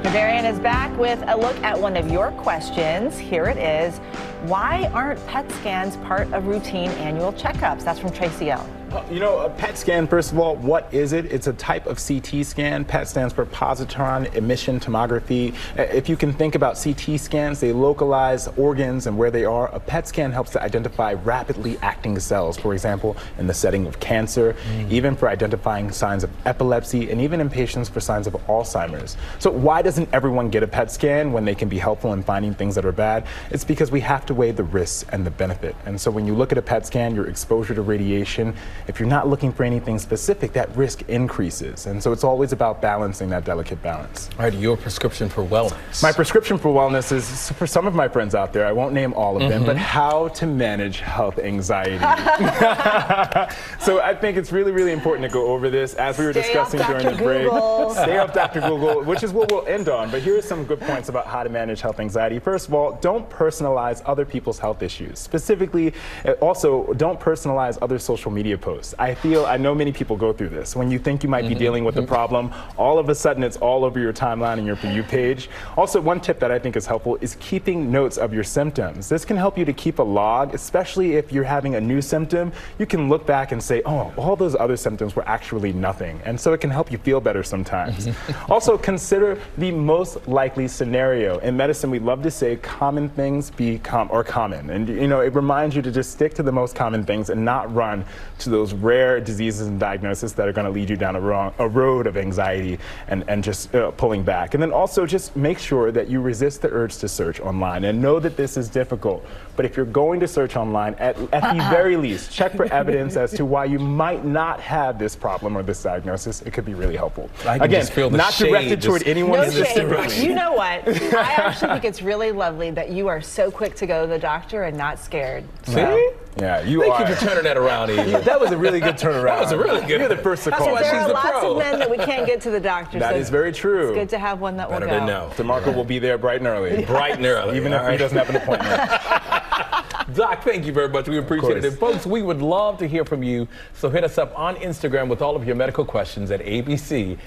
Dr. Darien is back with a look at one of your questions. Here it is. Why aren't PET scans part of routine annual checkups? That's from Tracy L. You know, a PET scan, first of all, what is it? It's a type of CT scan. PET stands for positron emission tomography. If you can think about CT scans, they localize organs and where they are. A PET scan helps to identify rapidly acting cells, for example, in the setting of cancer, even for identifying signs of epilepsy, and even in patients for signs of Alzheimer's. So why doesn't everyone get a PET scan when they can be helpful in finding things that are bad? It's because we have to weigh the risks and the benefit. And so when you look at a PET scan, your exposure to radiation, if you're not looking for anything specific, that risk increases. And so it's always about balancing that delicate balance. All right, your prescription for wellness. My prescription for wellness is, for some of my friends out there, I won't name all of them, but how to manage health anxiety. So I think it's really, really important to go over this as we were discussing during the break. Stay off Dr. Google, which is what we'll end on. But here are some good points about how to manage health anxiety. First of all, don't personalize other people's health issues. Specifically, also, don't personalize other social media posts. I know many people go through this. When you think you might be dealing with a problem, all of a sudden it's all over your timeline and your For You page. Also, one tip that I think is helpful is keeping notes of your symptoms. This can help you to keep a log, especially if you're having a new symptom. You can look back and say, oh, all those other symptoms were actually nothing. And so it can help you feel better sometimes. Also, consider the most likely scenario. In medicine, we love to say common things are common. And you know, it reminds you to just stick to the most common things and not run to those rare diseases and diagnoses that are going to lead you down a road of anxiety and just pulling back. And then also just make sure that you resist the urge to search online and know that this is difficult. But if you're going to search online, at the very least, check for evidence as to why you might not have this problem or this diagnosis. It could be really helpful. Again, not directed toward anyone specifically. You know what? I actually think it's really lovely that you are so quick to go to the doctor and not scared. See? Yeah, you Thank are. you for turning that around, Eva. That was a really good turnaround. That was a really good. You're the first to call. why There she's are the lots pro. of men that we can't get to the doctor. That so is very true. It's good to have one that will Better go. to know. DeMarco will be there bright and early. Bright and early. Even if he doesn't have an appointment. Doc, thank you very much. We appreciate it. And folks, we would love to hear from you. So hit us up on Instagram with all of your medical questions at ABC.